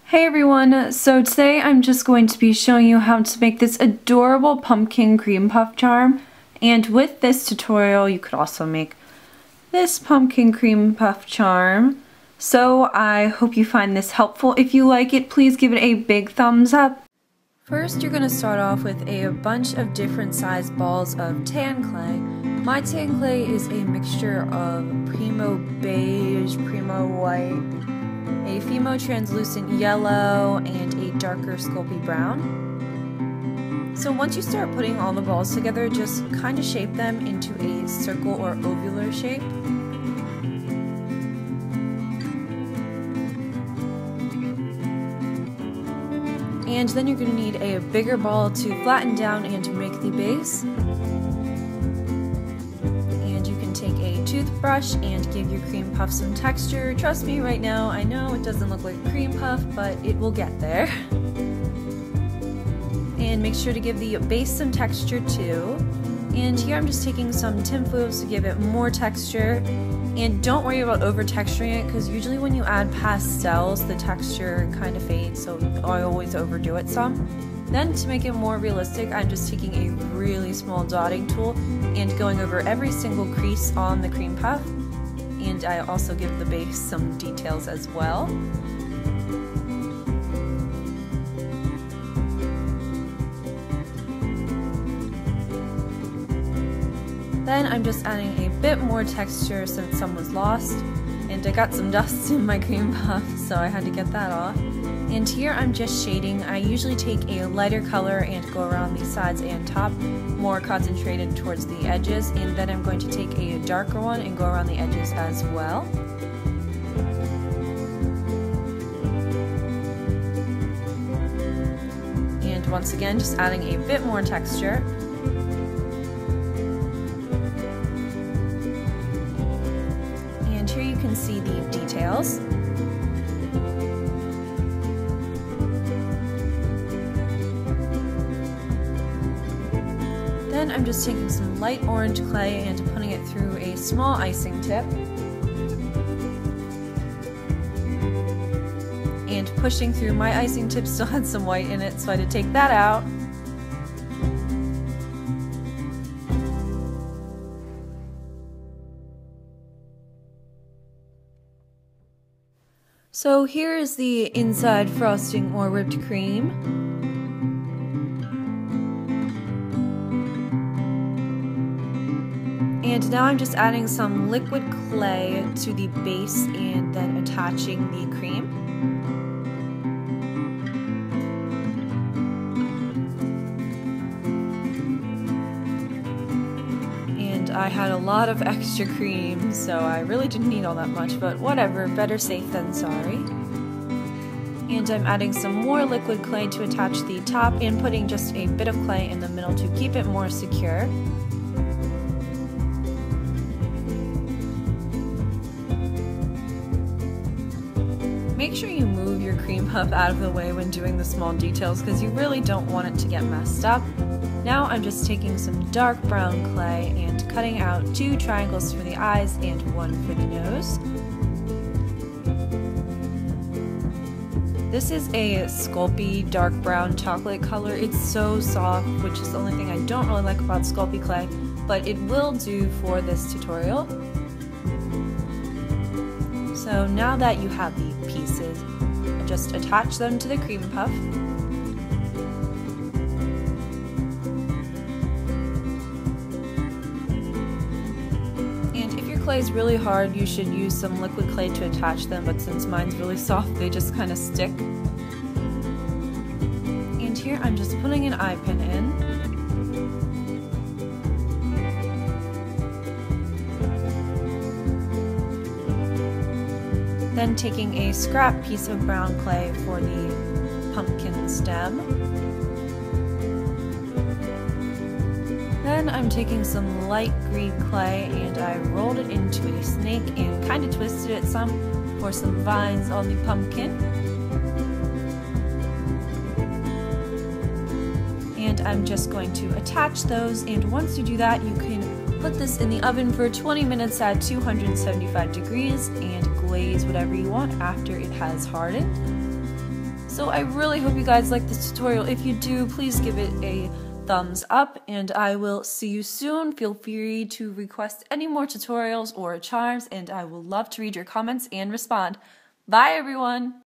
Hey everyone, so today I'm just going to be showing you how to make this adorable pumpkin cream puff charm. And with this tutorial you could also make this pumpkin cream puff charm. So I hope you find this helpful. If you like it, please give it a big thumbs up. First you're going to start off with a bunch of different sized balls of tan clay. My tan clay is a mixture of Primo Beige, Primo White, a Fimo Translucent Yellow, and a darker Sculpey Brown. So once you start putting all the balls together, just kind of shape them into a circle or ovular shape. And then you're going to need a bigger ball to flatten down and to make the base. Take a toothbrush and give your cream puff some texture. Trust me right now, I know it doesn't look like a cream puff, but it will get there. And make sure to give the base some texture too. And here I'm just taking some tinfoils to give it more texture. And don't worry about over texturing it, because usually when you add pastels the texture kind of fades, so I always overdo it some. Then to make it more realistic, I'm just taking a really small dotting tool and going over every single crease on the cream puff. And I also give the base some details as well. Then I'm just adding a bit more texture since some was lost. And I got some dust in my cream puff, so I had to get that off. And here I'm just shading. I usually take a lighter color and go around the sides and top, more concentrated towards the edges, and then I'm going to take a darker one and go around the edges as well. And once again, just adding a bit more texture. And here you can see the details. Then I'm just taking some light orange clay and putting it through a small icing tip. And pushing through. My icing tip still had some white in it, so I had to take that out. So here is the inside frosting or whipped cream. And now I'm just adding some liquid clay to the base and then attaching the cream. And I had a lot of extra cream, so I really didn't need all that much, but whatever, better safe than sorry. And I'm adding some more liquid clay to attach the top and putting just a bit of clay in the middle to keep it more secure. Make sure you move your cream puff out of the way when doing the small details, because you really don't want it to get messed up. Now I'm just taking some dark brown clay and cutting out 2 triangles for the eyes and 1 for the nose. This is a Sculpey dark brown chocolate color. It's so soft, which is the only thing I don't really like about Sculpey clay, but it will do for this tutorial. So now that you have the pieces, just attach them to the cream puff. And if your clay is really hard, you should use some liquid clay to attach them, but since mine's really soft, they just kind of stick. And here I'm just putting an eye pin in. Then taking a scrap piece of brown clay for the pumpkin stem. Then I'm taking some light green clay and I rolled it into a snake and kind of twisted it some for some vines on the pumpkin. And I'm just going to attach those, and once you do that you can Put this in the oven for 20 minutes at 275 degrees and glaze whatever you want after it has hardened. So I really hope you guys like this tutorial. If you do, please give it a thumbs up, and I will see you soon. Feel free to request any more tutorials or charms, and I will love to read your comments and respond. Bye everyone!